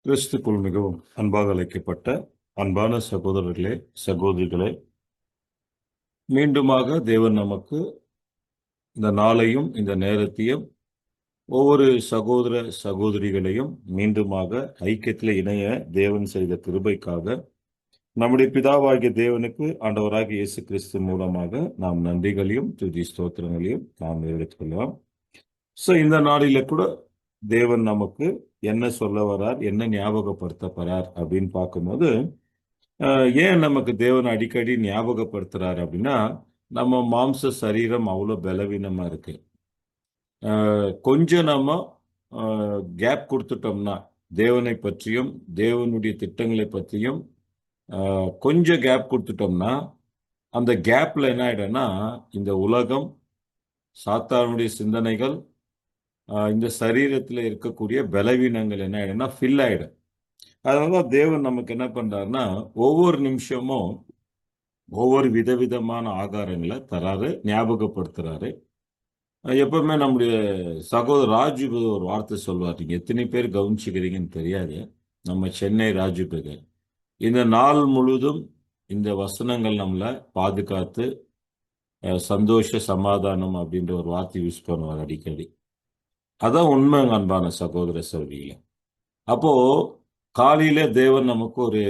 கிறிஸ்துக்குள் மிகவும் அன்பாக அழைக்கப்பட்ட அன்பான சகோதரர்களே, சகோதரிகளே, மீண்டுமாக தேவன் நமக்கு இந்த நாளையும் இந்த நேரத்தையும் ஒவ்வொரு சகோதர சகோதரிகளையும் மீண்டுமாக ஐக்கியத்தில் இணைய தேவன் செய்த கிருபைக்காக நம்முடைய பிதாவாகிய தேவனுக்கு ஆண்டவராகிய இயேசு கிறிஸ்து மூலமாக நாம் நன்றிகளையும் துதி ஸ்தோத்திரங்களையும் நாம் எடுத்துக்கொள்ளலாம். இந்த நாளில கூட தேவன் நமக்கு என்ன சொல்ல வரார், என்ன ஞாபகப்படுத்த போறார் அப்படின்னு பார்க்கும்போது, ஏன் நமக்கு தேவன் அடிக்கடி ஞாபகப்படுத்துறாரு அப்படின்னா, நம்ம மாம்ச சரீரம் அவ்வளோ பலவீனமா இருக்கு. கொஞ்சம் நம்ம கேப் கொடுத்துட்டோம்னா தேவனை பற்றியும் தேவனுடைய திட்டங்களை பற்றியும் கொஞ்சம் கேப் கொடுத்துட்டோம்னா, அந்த கேப்ல என்ன ஆயிடும்னா, இந்த உலகம், சாத்தானுடைய சிந்தனைகள், இந்த சரீரத்தில் இருக்கக்கூடிய பலவீனங்கள் என்ன ஆயிடும்னா ஃபில் ஆயிடும். அதனால தேவன் நமக்கு என்ன பண்றாருன்னா, ஒவ்வொரு நிமிஷமும் ஒவ்வொரு விதவிதமான ஆகாரங்களை தராரு, ஞாபகப்படுத்துறாரு. எப்பவுமே நம்முடைய சகோதரர் ராஜு ஒரு வார்த்தை சொல்வார், நீங்க எத்தனை பேர் கவனிச்சுக்கிறீங்கன்னு தெரியாது. நம்ம சென்னை ராஜு பேகர் இந்த நாள் முழுதும் இந்த வசனங்கள் நம்மளை பாதுகாத்து சந்தோஷ சமாதானம் அப்படின்ற ஒரு வார்த்தை யூஸ் பண்ணுவார் அடிக்கடி. அதான் உண்மை அன்பான சகோதர சகோதரிகளே. அப்போ காலையில தேவன் நமக்கு ஒரு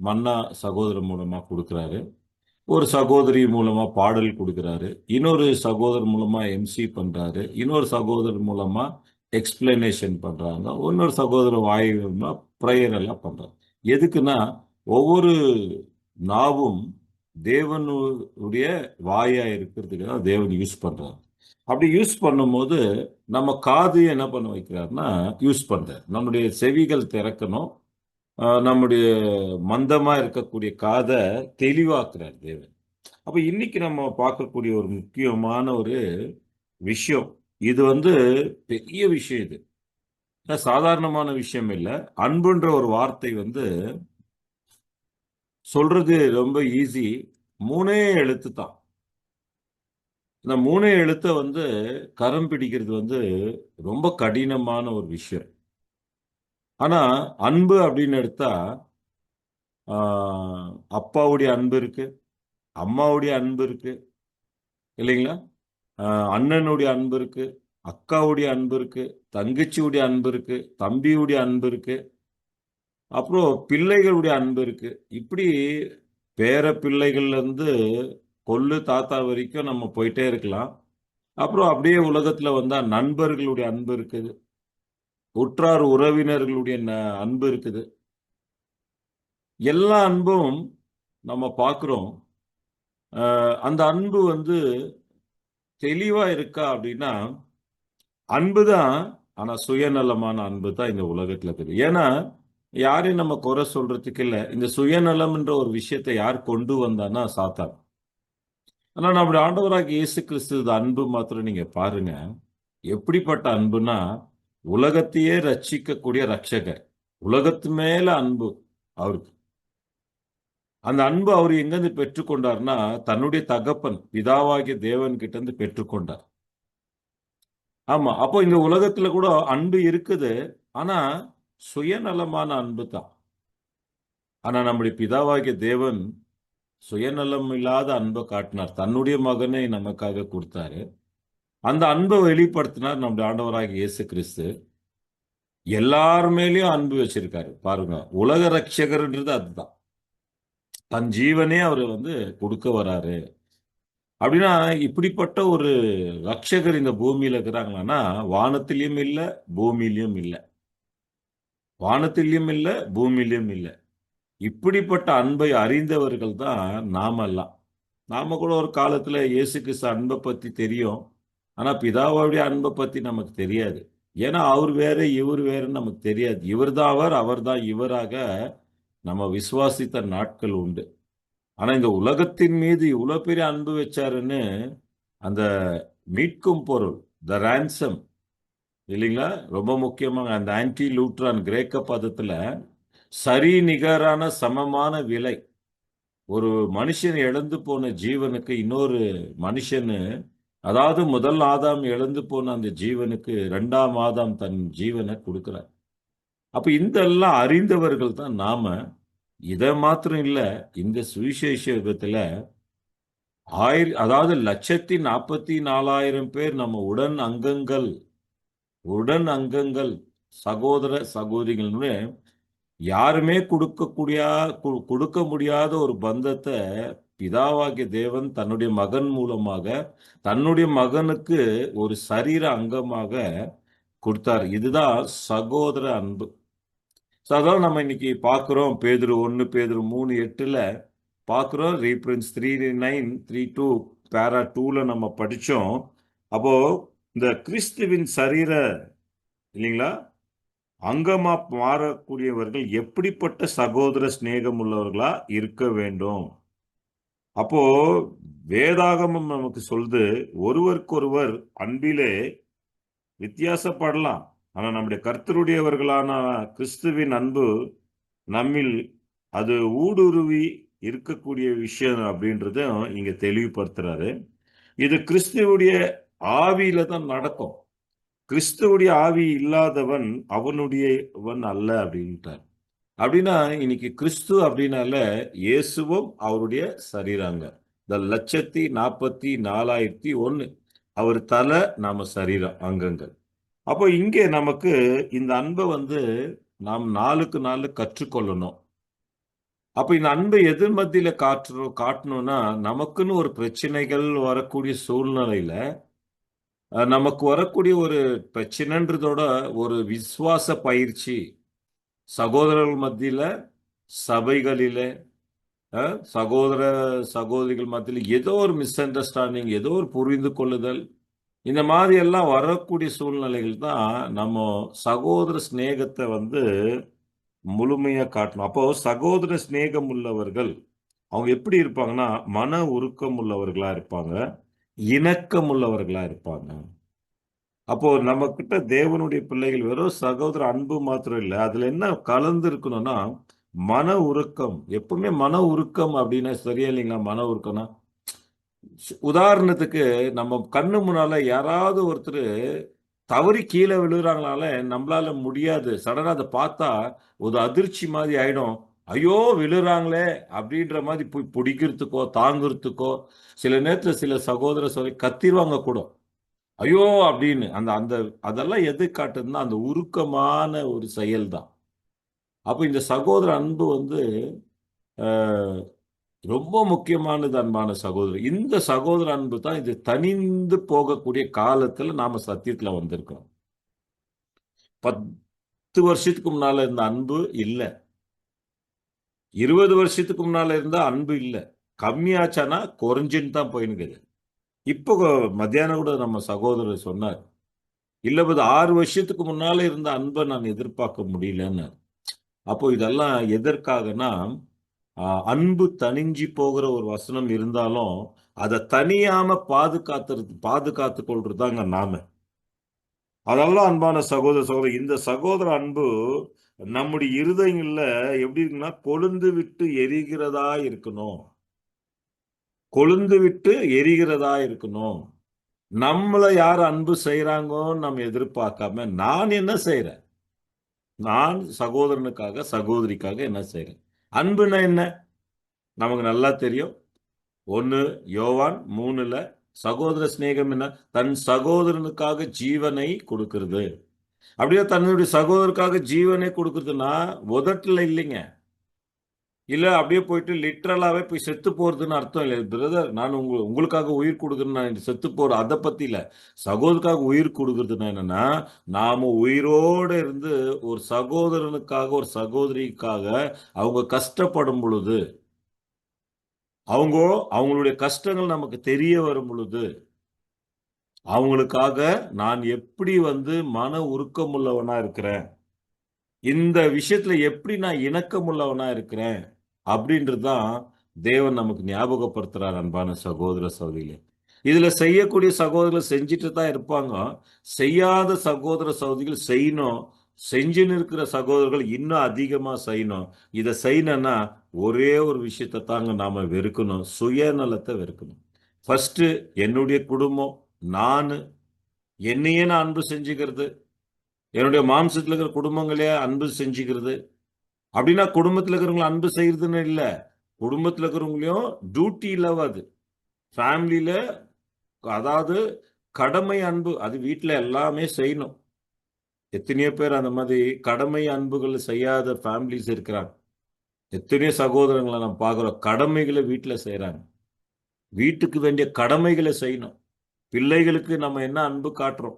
மன்னா சகோதரர் மூலமா கொடுக்கிறாரு, ஒரு சகோதரி மூலமா பாடல் கொடுக்கிறாரு, இன்னொரு சகோதரர் மூலமா எம்சி பண்றாரு, இன்னொரு சகோதரர் மூலமா எக்ஸ்பிளனேஷன் பண்றாங்க, இன்னொரு சகோதரர் வாய் ப்ரேயர் எல்லாம் பண்றாங்க. எதுக்குன்னா, ஒவ்வொரு நாவும் தேவனுடைய வாயா இருக்கிறதுக்கு தான் தேவன் யூஸ் பண்றாரு. அப்படி யூஸ் பண்ணும்போது நம்ம காது என்ன பண்ண வைக்கிறாருன்னா யூஸ் பண்றாரு. நம்முடைய செவிகள் திறக்கணும், நம்முடைய மந்தமா இருக்கக்கூடிய காதை தெளிவாக்குறார் தேவன். அப்ப இன்னைக்கு நம்ம பார்க்கக்கூடிய ஒரு முக்கியமான ஒரு விஷயம், இது பெரிய விஷயம். இது சாதாரணமான விஷயம் இல்ல. அன்புன்ற ஒரு வார்த்தை சொல்றது ரொம்ப ஈஸி. 3 எழுத்து தான். இந்த 3 எழுத்த கரம் பிடிக்கிறது ரொம்ப கடினமான ஒரு விஷயம். ஆனா அன்பு அப்படின்னு எடுத்தா, அப்பாவுடைய அன்பு இருக்கு, அம்மாவுடைய அன்பு இருக்கு இல்லைங்களா? அண்ணனுடைய அன்பு இருக்கு, அக்காவுடைய அன்பு இருக்கு, தங்கச்சியுடைய அன்பு இருக்கு, தம்பியுடைய அன்பு இருக்கு, அப்புறம் பிள்ளைகளுடைய அன்பு இருக்கு. இப்படி பேர பிள்ளைகள்ல இருந்து கொள்ளு தாத்தா வரைக்கும் நம்ம போயிட்டே இருக்கலாம். அப்புறம் அப்படியே உலகத்துல வந்தா நண்பர்களுடைய அன்பு இருக்குது, உற்றார் உறவினர்களுடைய அன்பு இருக்குது. எல்லா அன்பும் நம்ம பார்க்கிறோம். அந்த அன்பு தெளிவா இருக்கா அப்படின்னா, அன்பு தான். ஆனா சுயநலமான அன்பு தான் இந்த உலகத்துல இருக்குது. ஏன்னா யாரையும் நம்ம குறை சொல்றதுக்கு இல்ல. இந்த சுயநலம்ன்ற ஒரு விஷயத்தை யார் கொண்டு வந்தான்னா சாத்தான். ஆனா நம்முடைய ஆண்டவராகிய இயேசு கிறிஸ்து அன்பு மாத்திரம் நீங்க பாருங்க. எப்படிப்பட்ட அன்புனா, உலகத்தையே ரட்சிக்கக்கூடிய ரட்சகர். உலகத்து மேல அன்பு அவருக்கு. அந்த அன்பு அவர் எங்கிருந்து பெற்றுக்கொண்டார்னா, தன்னுடைய தகப்பன் பிதாவாகிய தேவன் கிட்ட இருந்து பெற்றுக்கொண்டார். ஆமா. அப்போ இந்த உலகத்துல கூட அன்பு இருக்குது. ஆனா சுயநலமான அன்பு தான். ஆனா நம்முடைய பிதாவாகிய தேவன் சுயநலம் இல்லாத அன்பை காட்டினார். தன்னுடைய மகனை நமக்காக கொடுத்தாரு. அந்த அன்பை வெளிப்படுத்தினார் நம்முடைய ஆண்டவராகிய இயேசு கிறிஸ்து. எல்லார் மேலயும் அன்பு வச்சிருக்காரு பாருங்க. உலக ரட்சகர்ன்றது அதுதான். தன் ஜீவனே அவர் கொடுக்க வராரு அப்படின்னா, இப்படிப்பட்ட ஒரு ரட்சகர் இந்த பூமியில இருக்கிறாங்களான்னா, வானத்திலையும் இல்ல, பூமியிலையும் இல்ல. வானத்திலையும் இல்ல, பூமியிலையும் இல்ல. இப்படிப்பட்ட அன்பை அறிந்தவர்கள் தான் நாமெல்லாம். நாம கூட ஒரு காலத்துல இயேசு கிறிஸ்து அன்பை பத்தி தெரியும். ஆனா பிதாவுடைய அன்பை பத்தி நமக்கு தெரியாது. ஏன்னா அவர் வேற, இவர் வேறுன்னு நமக்கு தெரியாது. இவர் தான் அவர், அவர் தான் இவராக நம்ம விசுவாசித்த நாட்கள் உண்டு. ஆனா இந்த உலகத்தின் மீது இவ்வளவு பெரிய அன்பு வச்சாருன்னு, அந்த மீட்கும் பொருள், த ரான்சம் இல்லைங்களா? ரொம்ப முக்கியமாக அந்த ஆன்டி லூட்ரான் கிரேக்க பதத்துல சரி நிகரான சமமான விலை. ஒரு மனுஷன் இழந்து போன ஜீவனுக்கு இன்னொரு மனுஷனு, அதாவது முதல் ஆதாம் இழந்து போன அந்த ஜீவனுக்கு 2ஆம் ஆதாம் தன் ஜீவனை கொடுக்கிறார். அப்ப இந்த எல்லாம் அறிந்தவர்கள் தான் நாம. இதை மாத்திரம் இல்ல, இந்த சுவிசேஷ யுகத்துல அதாவது 1,44,000 பேர் நம்ம உடன் அங்கங்கள் சகோதர சகோதரிகள்னு யாருமே கொடுக்க முடியாத ஒரு பந்தத்தை பிதாவாகிய தேவன் தன்னுடைய மகன் மூலமாக தன்னுடைய மகனுக்கு ஒரு சரீர அங்கமாக கொடுத்தார். இதுதான் சகோதர அன்பு. அதான் நம்ம இன்னைக்கு பார்க்கிறோம். பேதுரு 1, பேதுரு 3:8 பார்க்கிறோம். ரீப்ரின்ஸ் 3:9, 3:2 பேரா 2ல நம்ம படிச்சோம். அப்போ இந்த கிறிஸ்துவின் சரீர இல்லைங்களா அங்கமா மாறக்கூடியவர்கள் எப்படிப்பட்ட சகோதர சிநேகம் உள்ளவர்களா இருக்க வேண்டும். அப்போ வேதாகமம் நமக்கு சொல்லுது, ஒருவருக்கொருவர் அன்பிலே வித்தியாசப்படலாம், ஆனா நம்முடைய கர்த்தருடையவர்களான கிறிஸ்துவின் அன்பு நம்மில் அது ஊடுருவி இருக்கக்கூடிய விஷயம் அப்படின்றத இங்க தெளிவுபடுத்துறாரு. இது கிறிஸ்துவுடைய ஆவியில தான் நடக்கும். கிறிஸ்துவுடைய ஆவி இல்லாதவன் அவனுடையவன் அல்ல அப்படின்ட்டார். அப்படின்னா இன்னைக்கு கிறிஸ்து அப்படின்னால இயேசுவும் அவருடைய சரீராங்க. இந்த 1,44,001 அவர் தலை, நாம சரீரம் அங்கங்கள். அப்போ இங்கே நமக்கு இந்த அன்பை நாம் நாளுக்கு நாள் கற்றுக்கொள்ளணும். அப்ப இந்த அன்பை எதிர் மத்தியில காட்டணும்னா நமக்குன்னு ஒரு பிரச்சனைகள் வரக்கூடிய சூழ்நிலையில நமக்கு வரக்கூடிய ஒரு பிரச்சனைன்றதோட ஒரு விசுவாச பயிற்சி சகோதரர்கள் மத்தியில, சபைகளில, சகோதர சகோதரிகள் மத்தியில் ஏதோ ஒரு மிஸ் அண்டர்ஸ்டாண்டிங், ஏதோ ஒரு புரிந்து கொள்ளுதல், இந்த மாதிரி எல்லாம் வரக்கூடிய சூழ்நிலைகள் தான் நம்ம சகோதர சிநேகத்தை முழுமையா காட்டணும். அப்போ சகோதர சிநேகம் உள்ளவர்கள் அவங்க எப்படி இருப்பாங்கன்னா, மன உருக்கம் உள்ளவர்களா இருப்பாங்க, இணக்கம் உள்ளவர்களா இருப்பாங்க. அப்போ நம்ம கிட்ட தேவனுடைய பிள்ளைகள் வெறும் சகோதர அன்பு மாத்திரம் இல்லை, அதுல என்ன கலந்து இருக்கணும்னா மன உருக்கம். எப்பவுமே மன உருக்கம் அப்படின்னா சரியா இல்லைங்களா? மன உருக்கம்னா உதாரணத்துக்கு நம்ம கண்ணு முன்னால யாராவது ஒருத்தர் தவறி கீழே விழுகிறாங்கனால நம்மளால முடியாது, சடனா அதை பார்த்தா ஒரு அதிர்ச்சி மாதிரி ஆயிடும். ஐயோ விழுறாங்களே அப்படின்ற மாதிரி போய் பிடிக்கிறதுக்கோ தாங்கிறதுக்கோ சில நேரத்தில் சில சகோதர சொல்லி கத்திடுவாங்க கூட, ஐயோ அப்படின்னு. அந்த அந்த அதெல்லாம் எது காட்டுதுன்னா அந்த உருக்கமான ஒரு செயல் தான். அப்போ இந்த சகோதர அன்பு ரொம்ப முக்கியமானது. அன்பான சகோதரர், இந்த சகோதர அன்பு தான் இது தனிந்து போகக்கூடிய காலத்துல நாம சத்தியத்துல வந்திருக்கோம். 10 வருஷத்துக்கு முன்னால இருந்த அன்பு இல்ல, 20 வருஷத்துக்கு முன்னால இருந்த அன்பு இல்ல, கம்மியாச்சானா குறைஞ்சுன்னு தான் போயினுக்குது. இப்போ மத்தியானம் கூட நம்ம சகோதரர் சொன்னார், இல்ல 6 வருஷத்துக்கு முன்னால இருந்த அன்பை நான் எதிர்பார்க்க முடியலன்னு. அப்போ இதெல்லாம் எதற்காகனா அன்பு தனிஞ்சு போகிற ஒரு வசனம் இருந்தாலும் அதை தனியாம பாதுகாத்து கொள்றதாங்க நாம. அதெல்லாம் அன்பான சகோதர சகோதரி, இந்த சகோதர அன்பு நம்முடைய இருதயங்கள்ல எப்படி இருக்குன்னா கொழுந்து விட்டு எரிகிறதா இருக்கணும். கொழுந்து விட்டு எரிகிறதா இருக்கணும். நம்மளை யார் அன்பு செய்யறாங்கன்னு நம்ம எதிர்பார்க்காம நான் என்ன செய்யறேன், நான் சகோதரனுக்காக சகோதரிக்காக என்ன செய்யறேன். அன்புன்னா என்ன நமக்கு நல்லா தெரியும். 1 யோவான் 3ல சகோதர சிநேகம் என்ன, தன் சகோதரனுக்காக ஜீவனை கொடுக்கிறது. அப்படியே தன்னுடைய சகோதரருக்காக ஜீவனை கொடுக்கறதுன்னா உதட்டுல இல்லைங்க, இல்ல அப்படியே போயிட்டு லிட்ரலாவே போய் செத்து போறதுன்னு அர்த்தம் இல்லை. பிரதர் நான் உங்களுக்காக உயிர் கொடுக்குறேன்னு நான் செத்து போற அதை பத்தி இல்ல. சகோதரருக்காக உயிர் கொடுக்கறதுன்னா என்னன்னா, நாம உயிரோட இருந்து ஒரு சகோதரனுக்காக ஒரு சகோதரிக்காக அவங்க கஷ்டப்படும் பொழுது, அவங்களுடைய கஷ்டங்கள் நமக்கு தெரிய வரும் பொழுது, அவங்களுக்காக நான் எப்படி மன உருக்கமுள்ளவனா இருக்கிறேன், இந்த விஷயத்துல எப்படி நான் இணக்கமுள்ளவனா இருக்கிறேன் அப்படின்றதுதான் தேவன் நமக்கு ஞாபகப்படுத்துறார். அன்பான சகோதர சகோதரிகளே, இதுல செய்யக்கூடிய சகோதரர்கள் செஞ்சுட்டு தான் இருப்பாங்க, செய்யாத சகோதர சகோதரிகள் செய்யணும், செஞ்சுன்னு இருக்கிற சகோதரர்கள் இன்னும் அதிகமா செய்யணும். இதை செய்யணும்னா ஒரே ஒரு விஷயத்தை தாங்க நாம வெறுக்கணும், சுயநலத்தை வெறுக்கணும். ஃபர்ஸ்ட் என்னுடைய குடும்பம், நான் என்னையே நான் அன்பு செஞ்சுக்கிறது, என்னுடைய மாம்சத்தில் இருக்கிற குடும்பங்களே அன்பு செஞ்சுக்கிறது அப்படின்னா குடும்பத்தில் இருக்கிறவங்களை அன்பு செய்யறதுன்னு இல்லை, குடும்பத்தில் இருக்கிறவங்களையும் டியூட்டி லவ் அது ஃபேமிலியில, அதாவது கடமை அன்பு அது வீட்டில் எல்லாமே செய்யணும். எத்தனையோ பேர் அந்த மாதிரி கடமை அன்புகள் செய்யாத ஃபேமிலிஸ் இருக்கிறாங்க. எத்தனையோ சகோதரங்களை நம்ம பார்க்குறோம், கடமைகளை வீட்டில் செய்கிறாங்க. வீட்டுக்கு வேண்டிய கடமைகளை செய்யணும். பிள்ளைகளுக்கு நம்ம என்ன அன்பு காட்டுறோம்,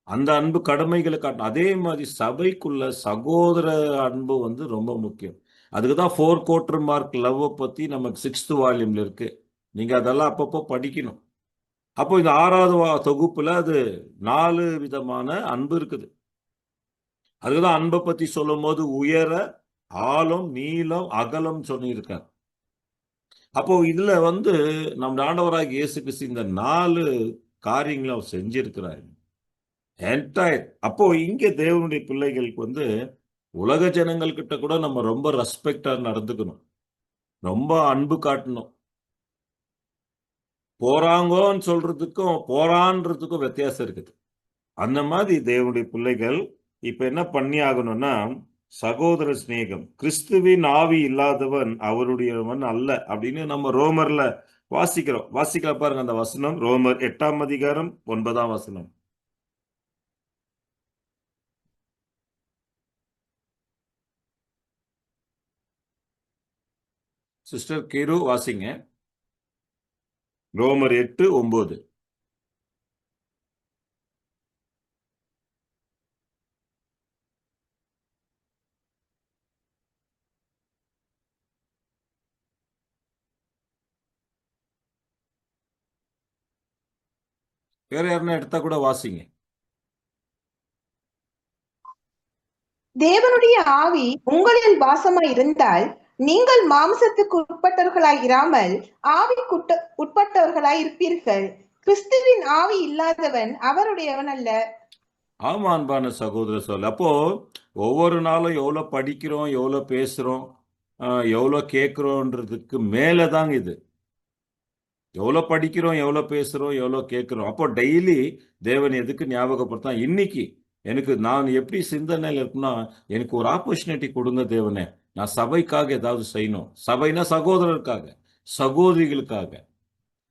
அந்த அன்பு கடமைகளை காட்டணும். அதே மாதிரி சபைக்குள்ள சகோதர அன்பு வந்து ரொம்ப முக்கியம். அதுக்கு தான் 4 குவார்டர் மார்க் லவ் பற்றி நமக்கு 6th வால்யூம்ல இருக்கு. நீங்கள் அதெல்லாம் அப்பப்போ படிக்கணும். அப்போ இந்த 6வது தொகுப்புல அது 4 விதமான அன்பு இருக்குது. அதுக்குதான் அன்பை பத்தி சொல்லும் போது உயர, ஆழம், நீளம், அகலம் சொல்லியிருக்கார். அப்போ இதுல வந்து நம்ம ஆண்டவராகிய இயேசு கிறிஸ்து இந்த 4 காரியங்களை அவர் செஞ்சிருக்கிறார். என்டையர். அப்போ இங்க தேவனுடைய பிள்ளைகளுக்கு வந்து உலக ஜனங்கள் கிட்ட கூட நம்ம ரொம்ப ரெஸ்பெக்டா நடந்துக்கணும், ரொம்ப அன்பு காட்டணும். போறாங்கன்னு சொல்றதுக்கும் போறான்றதுக்கும் வித்தியாசம் இருக்குது. அந்த மாதிரி தேவனுடைய பிள்ளைகள் இப்ப என்ன பண்ணி ஆகணும்னா, சகோதர சிநேகம். கிறிஸ்துவின் ஆவி இல்லாதவன் அவருடையவன் அல்ல அப்படின்னு நம்ம ரோமர்ல வாசிக்கிறோம். வாசிக்கலாம் பாருங்க அந்த வசனம். ரோமர் 8ஆம் அதிகாரம் 9ஆம் வசனம். சிஸ்டர் கீரு வாசிங்க. ரோமர் 8:9. வேற யாருன்னா எடுத்தா கூட வாசிங்க. தேவனுடைய ஆவி உங்களில் வாசமாய் இருந்தால் நீங்கள் மாம்சத்துக்கு உட்பட்டவர்களாய் இராமல் ஆவிக்கு உட்பட்டவர்களாய் இருப்பீர்கள். கிறிஸ்துவின் ஆவி இல்லாதவன் அவருடையவன் அல்ல. ஆமா அன்பான சகோதர சொல். அப்போ ஒவ்வொரு நாளும் எவ்வளோ படிக்கிறோம், எவ்வளோ பேசுறோம், எவ்வளோ கேட்குறோன்றதுக்கு மேலே தாங்க இது. எவ்வளோ படிக்கிறோம், எவ்வளோ பேசுகிறோம், எவ்வளோ கேட்குறோம். அப்போ டெய்லி தேவன் எதுக்கு ஞாபகப்படுத்தான், இன்னைக்கு எனக்கு நான் எப்படி சிந்தனையில் இருக்குன்னா, எனக்கு ஒரு ஆப்பர்ச்சுனிட்டி கொடுங்க தேவனே, நான் சபைக்காக ஏதாவது செய்யணும். சபைனா சகோதரருக்காக, சகோதரிகளுக்காக.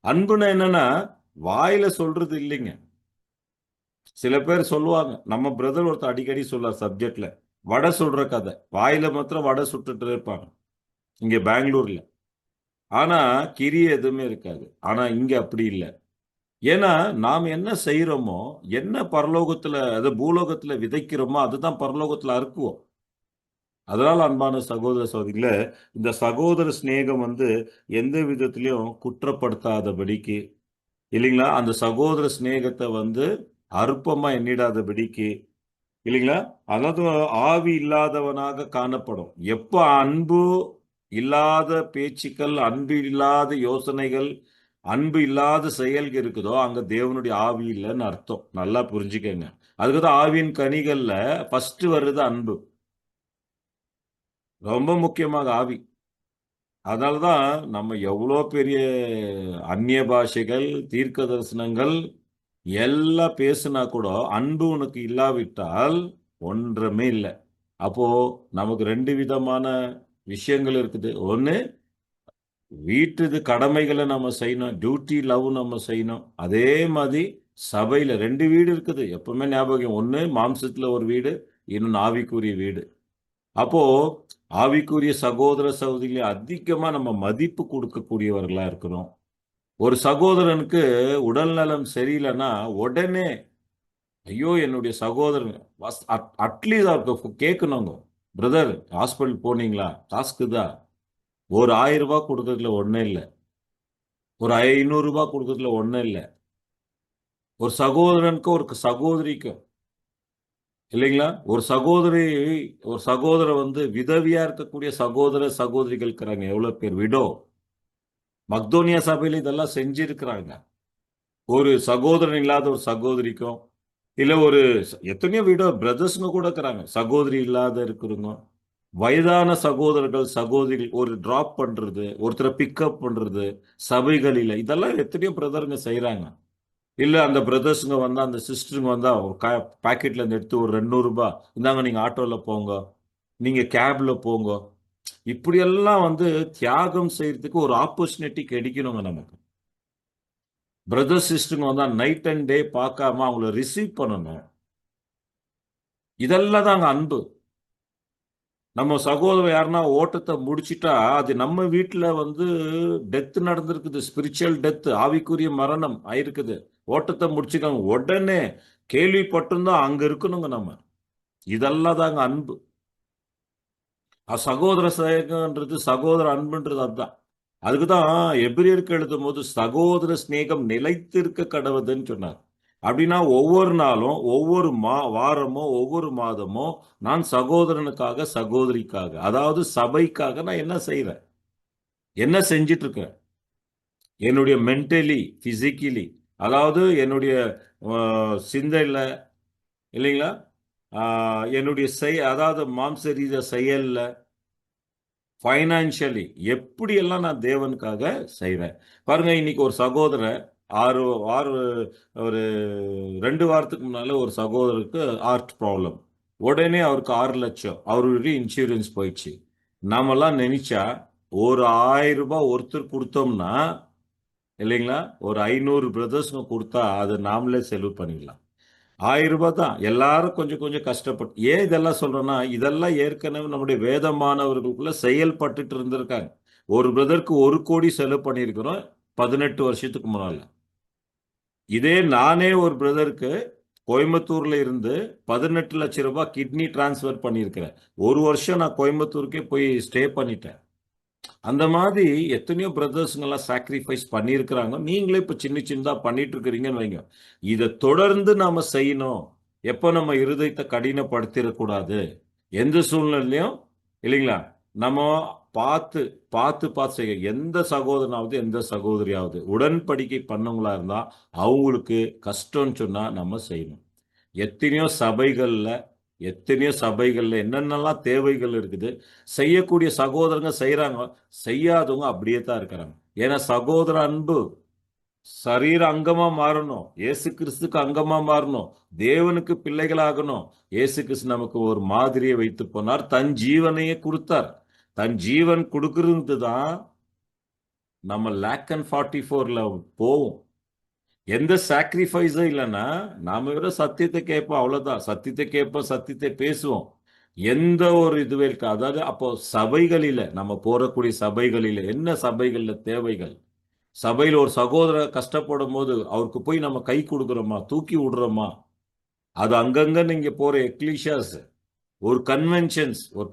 அன்புனா என்னன்னா வாயில சொல்றது இல்லைங்க. சில பேர் சொல்லுவாங்க, நம்ம பிரதர் ஒருத்தர் அடிக்கடி சொல்ல சப்ஜெக்ட்ல வடை சுடுற கதை, வாயில மாத்திரம் வடை சுட்டுட்டு இருப்பாங்க இங்க பெங்களூர்ல. ஆனா கிரியை எதுவுமே இருக்காது. ஆனா இங்க அப்படி இல்லை. ஏன்னா நாம் என்ன செய்யறோமோ, என்ன பரலோகத்துல அது பூலோகத்துல விதைக்கிறோமோ அதுதான் பரலோகத்துல அறுக்குவோம். அதனால அன்பான சகோதர சகோதரிகளே, இந்த சகோதர சிநேகம் வந்து எந்த விதத்திலையும் குற்றப்படுத்தாதபடிக்கு இல்லைங்களா, அந்த சகோதர சிநேகத்தை வந்து அற்பமா எண்ணிடாதபடிக்கு இல்லைங்களா, அதாவது ஆவி இல்லாதவனாக காணப்படும். எப்ப அன்பு இல்லாத பேச்சுக்கள், அன்பு இல்லாத யோசனைகள், அன்பு இல்லாத செயல்கள் இருக்குதோ அங்க தேவனுடைய ஆவி இல்லைன்னு அர்த்தம். நல்லா புரிஞ்சுக்கங்க. அதுக்குதான் ஆவியின் கனிகள்ல ஃபர்ஸ்ட் வருது அன்பு. ரொம்ப முக்கியமாக ஆவி. அதனாலதான் நம்ம எவ்வளோ பெரிய அந்நிய பாஷைகள், தீர்க்க தரிசனங்கள் எல்லாம் பேசுனா கூட அன்பு உனக்கு இல்லாவிட்டால் ஒன்றுமே இல்லை. அப்போ நமக்கு 2 விதமான விஷயங்கள் இருக்குது. ஒன்று, வீட்டு கடமைகளை நம்ம செய்யணும், டியூட்டி லவ் நம்ம செய்யணும். அதே மாதிரி சபையில 2 வீடு இருக்குது எப்பவுமே ஞாபகம். ஒன்று மாம்சத்துல ஒரு வீடு, இன்னொன்று ஆவிக்குரிய வீடு. அப்போ ஆவிக்குரிய சகோதர சகோதரிகளை அதிகமா நம்ம மதிப்பு கொடுக்கக்கூடியவர்களா இருக்கிறோம். ஒரு சகோதரனுக்கு உடல் நலம் சரியில்லைன்னா உடனே ஐயோ என்னுடைய சகோதரன் அட்லீஸ்ட் அவருக்கு கேட்கணுங்க, பிரதர் ஹாஸ்பிட்டல் போனீங்களா, டாஸ்க்கு தான். ஒரு 1000 ரூபாய் கொடுக்கறதுல ஒன்றும் இல்லை, ஒரு 500 ரூபாய் கொடுக்கறதுல ஒன்றும் இல்லை. ஒரு சகோதரனுக்கு ஒரு சகோதரிக்கும் இல்லைங்களா, ஒரு சகோதரர் வந்து விதவியா இருக்கக்கூடிய சகோதர சகோதரிகள் இருக்கிறாங்க. எவ்வளவு பேர் விடோ மக்தோனியா சபையில இதெல்லாம் செஞ்சிருக்கிறாங்க. ஒரு சகோதரன் இல்லாத ஒரு சகோதரிக்கும், இல்ல ஒரு எத்தனையோ விடோ பிரதர்ஸ்ங்க கூட இருக்கிறாங்க, சகோதரி இல்லாத இருக்கிறவங்க. வயதான சகோதரர்கள் சகோதரிகள் ஒரு டிராப் பண்றது, ஒருத்தரை பிக்கப் பண்றது சபைகளில, இதெல்லாம் எத்தனையோ பிரதருங்க செய்யறாங்க. இல்ல அந்த பிரதர்ஸுங்க வந்தா அந்த சிஸ்டருங்க வந்தா ஒரு பாக்கெட்ல இருந்து எடுத்து ஒரு 200 ரூபாய் இந்தாங்க, நீங்க ஆட்டோல போங்க, நீங்க கேப்ல போங்க. இப்படியெல்லாம் வந்து தியாகம் செய்யறதுக்கு ஒரு ஆப்பர்ச்சுனிட்டி கிடைக்கணுங்க நமக்கு. பிரதர் சிஸ்டருங்க வந்தா நைட் அண்ட் டே பார்க்காம அவங்கள ரிசீவ் பண்ணணும். இதெல்லாம் தாங்க அன்பு. நம்ம சகோதரர் யாருன்னா ஓட்டத்தை முடிச்சிட்டா அது நம்ம வீட்டில் வந்து டெத் நடந்திருக்குது, ஸ்பிரிச்சுவல் டெத், ஆவிக்குரிய மரணம் ஆயிருக்குது, ஓட்டத்தை முடிச்சுக்காங்க, உடனே கேள்விப்பட்டிருந்தோம் அங்க இருக்கணுங்க நம்ம. இதெல்லாம் தாங்க அன்பு. சகோதர சேகன்றது, சகோதர அன்புன்றது அதுதான். அதுக்குதான் எபிரியருக்கு எழுதும் போது சகோதர சிநேகம் நிலைத்திருக்க கடவுதுன்னு சொன்னார். அப்படின்னா ஒவ்வொரு நாளும், ஒவ்வொரு வாரமோ, ஒவ்வொரு மாதமோ நான் சகோதரனுக்காக, சகோதரிக்காக, அதாவது சபைக்காக நான் என்ன செய்யறேன், என்ன செஞ்சிட்டு இருக்கேன், என்னுடைய மென்டலி, பிசிக்கலி, அதாவது என்னுடைய சிந்தையில, இல்லைங்களா, என்னுடைய அதாவது மாம்ச ரீதிய செயல்ல, ஃபைனான்சியலி எப்படியெல்லாம் நான் தேவனுக்காக செய்கிறேன். பாருங்க, இன்னைக்கு ஒரு சகோதரர் ஆறு ஆறு ஒரு 2 வாரத்துக்கு முன்னால ஒரு சகோதரருக்கு ஹார்ட் ப்ராப்ளம். உடனே அவருக்கு 6 லட்சம் அவருடைய இன்சூரன்ஸ் போயிடுச்சு. நாமெல்லாம் நினைச்சா ஒரு 1000 ரூபாய் ஒருத்தர் கொடுத்தோம்னா, இல்லைங்களா, ஒரு 500 பிரதர்ஸ்ங்க கொடுத்தா அதை நாமளே செலவு பண்ணிடலாம். 1000 ரூபாய் தான். எல்லாரும் கொஞ்சம் கொஞ்சம் கஷ்டப்பட்டு, ஏன் இதெல்லாம் சொல்றேன்னா, இதெல்லாம் ஏற்கனவே நம்முடைய வேதமானவர்களுக்குள்ள செயல்பட்டுட்டு இருந்திருக்காங்க. ஒரு பிரதருக்கு 1 கோடி செலவு பண்ணியிருக்கிறோம் 18 வருஷத்துக்கு முன்னால. இதே நானே ஒரு பிரதருக்கு கோயம்புத்தூர்ல இருந்து 18 லட்சம் ரூபாய் கிட்னி டிரான்ஸ்ஃபர் பண்ணியிருக்கிறேன். ஒரு வருஷம் நான் கோயம்புத்தூருக்கே போய் ஸ்டே பண்ணிட்டேன். அந்த மாதிரி எத்தனையோ பிரதர்ஸுங்கெல்லாம் சாக்ரிஃபைஸ் பண்ணியிருக்கிறாங்க. நீங்களே இப்போ சின்ன சின்னதாக பண்ணிட்டு இருக்கிறீங்கன்னு வைங்க. இதை தொடர்ந்து நாம செய்யணும். எப்போ நம்ம இருதயத்தை கடினப்படுத்திடக்கூடாது. எந்த சூழ்நிலையும், இல்லைங்களா, நம்ம பார்த்து பார்த்து பார்த்து செய்ய. எந்த சகோதரனாவது எந்த சகோதரியாவது உடன்படிக்கை பண்ணவங்களா இருந்தா அவங்களுக்கு கஷ்டம்னு சொன்னா நம்ம செய்யணும். எத்தனையோ சபைகள்ல எத்தனையோ சபைகள்ல என்னென்னலாம் தேவைகள் இருக்குது, செய்யக்கூடிய சகோதரங்க செய்யறாங்க, செய்யாதவங்க அப்படியே தான் இருக்கிறாங்க. ஏன்னா சகோதர அன்பு சரீர அங்கமா மாறணும், இயேசு கிறிஸ்துக்கு அங்கமா மாறணும், தேவனுக்கு பிள்ளைகளாகணும். இயேசு கிறிஸ்து நமக்கு ஒரு மாதிரியை வைத்து போனார், தன் ஜீவனையே கொடுத்தார். தன் ஜீவன் கொடுக்கறது தான் நம்ம லேக் அண்ட் 44ல போவோம். எந்த சாக்ரிஃபைஸும் இல்லைன்னா நாம வெறும் சத்தியத்தை கேட்போம், அவ்வளவுதான். சத்தியத்தை கேட்போம், சத்தியத்தை பேசுவோம். எந்த ஒரு இதுவே இருக்கா. அதாவது அப்போ சபைகளில நம்ம போறக்கூடிய சபைகளில என்ன சபைகள்ல தேவைகள், சபையில் ஒரு சகோதரர் கஷ்டப்படும் போது அவருக்கு போய் நம்ம கை கொடுக்குறோமா, தூக்கி விடுறோமா? அது அங்கங்க நீங்க போற எக்லிஷியாஸ், ஒரு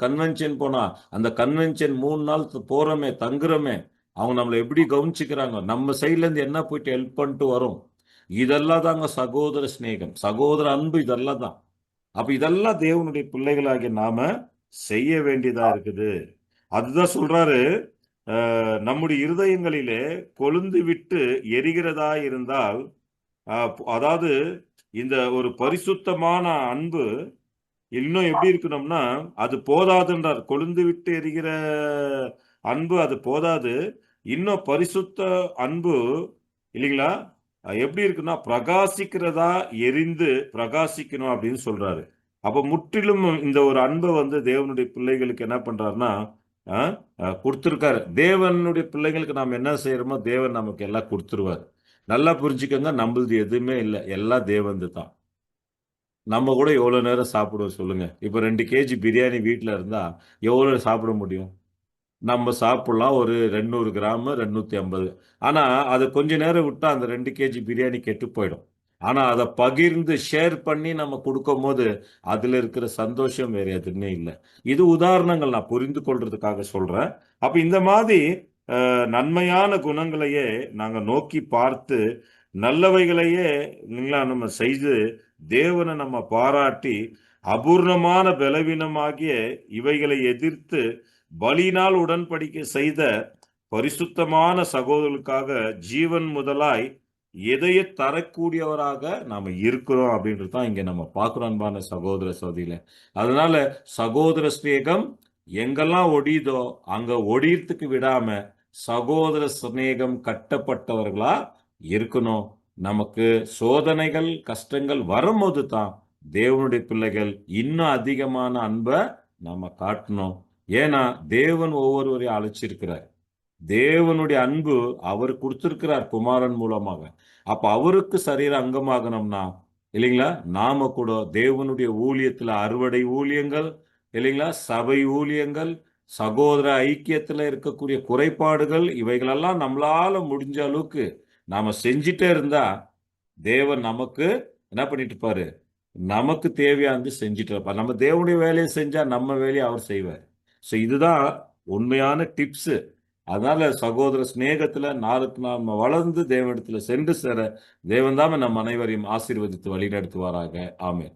கன்வென்ஷன் போனா அந்த கன்வென்ஷன் 3 நாள் போறோமே, தங்குறோமே, அவங்க நம்மளை எப்படி கவனிச்சுக்கிறாங்க, நம்ம சைட்ல இருந்து என்ன போயிட்டு ஹெல்ப் பண்ணிட்டு வரும். இதெல்லாம் தாங்க சகோதர சிநேகம், சகோதர அன்பு, இதெல்லாம் தான். அப்ப இதெல்லாம் தேவனுடைய பிள்ளைகளாகிய நாம செய்ய வேண்டியதா இருக்குது. அதுதான் சொல்றாரு, நம்முடைய இருதயங்களிலே கொழுந்து விட்டு எரிகிறதா இருந்தால், அதாவது இந்த ஒரு பரிசுத்தமான அன்பு இன்னும் எப்படி இருக்கணும்னா அது போதாதுன்றார். கொழுந்து விட்டு எரிகிற அன்பு அது போதாது, இன்னும் பரிசுத்த அன்பு, இல்லைங்களா, எப்படி இருக்குன்னா பிரகாசிக்கிறதா எரிந்து பிரகாசிக்கணும் அப்படின்னு சொல்றாரு. அப்ப முற்றிலும் இந்த ஒரு அன்பை வந்து தேவனுடைய பிள்ளைகளுக்கு என்ன பண்றாருன்னா கொடுத்துருக்காரு. தேவனுடைய பிள்ளைகளுக்கு நாம் என்ன செய்யறோமோ தேவன் நமக்கு எல்லாம் கொடுத்துருவாரு. நல்லா புரிஞ்சுக்கோங்க, நம்மளது எதுவுமே இல்லை, எல்லாம் தேவன் தான். நம்ம கூட எவ்வளவு நேரம் சாப்பிடுவோம் சொல்லுங்க. இப்ப 2 kg பிரியாணி வீட்டுல இருந்தா எவ்வளவு சாப்பிட முடியும்? நம்ம சாப்பிடலாம் ஒரு 200 கிராம், 250. ஆனா அதை கொஞ்ச நேரம் விட்டா அந்த 2 kg பிரியாணி கெட்டு போயிடும். ஆனா அதை பகிர்ந்து ஷேர் பண்ணி நம்ம கொடுக்கும் போது அதுல இருக்கிற சந்தோஷம் வேற எதுவுமே இல்லை. இது உதாரணங்கள் நான் புரிந்து கொள்றதுக்காக சொல்றேன். அப்ப இந்த மாதிரி நன்மையான குணங்களையே நாங்க நோக்கி பார்த்து நல்லவைகளையே நம்ம செய்து தேவனை நம்ம பாராட்டி அபூர்ணமான பலவீனமாகிய இவைகளை எதிர்த்து பலியினால் உடன்படிக்கை செய்த பரிசுத்தமான சகோதரர்களுக்காக ஜீவன் முதலாய் எதைய தரக்கூடியவராக நாம இருக்கிறோம் அப்படின்றது தான் இங்க நம்ம பார்க்கிறோம், அன்பான சகோதர சகோதரியில. அதனால சகோதர சிநேகம் எங்கெல்லாம் ஒடியுதோ அங்க ஒடியறதுக்கு விடாம சகோதர சிநேகம் கட்டப்பட்டவர்களா இருக்கணும். நமக்கு சோதனைகள் கஷ்டங்கள் வரும்போது தான் தேவனுடைய பிள்ளைகள் இன்னும் அதிகமான அன்பை நம்ம காட்டணும். ஏன்னா தேவன் ஒவ்வொருவரையும் அழைச்சிருக்கிறார். தேவனுடைய அன்பு அவர் கொடுத்திருக்கிறார் குமாரன் மூலமாக. அப்ப அவருக்கு சரீர அங்கமாகணும்னா இல்லைங்களா, நாம கூட தேவனுடைய ஊழியத்துல அறுவடை ஊழியங்கள் இல்லைங்களா, சபை ஊழியங்கள், சகோதர ஐக்கியத்துல இருக்கக்கூடிய குறைபாடுகள், இவைகளெல்லாம் நம்மளால முடிஞ்ச அளவுக்கு நாம செஞ்சிட்டே இருந்தா தேவன் நமக்கு என்ன பண்ணிட்டு இருப்பாரு, நமக்கு தேவையானது செஞ்சுட்டு இருப்பார். நம்ம தேவனுடைய வேலையை செஞ்சா நம்ம வேலையை அவர் செய்வார். ஸோ இதுதான் உண்மையான டிப்ஸ். அதனால சகோதர சிநேகத்துல நாளுக்கு நாம வளர்ந்து தேவனிடத்துல சென்று சேர தேவன் தாமே நம் அனைவரையும் ஆசீர்வதித்து வழிநடத்துவாராக. ஆமென்.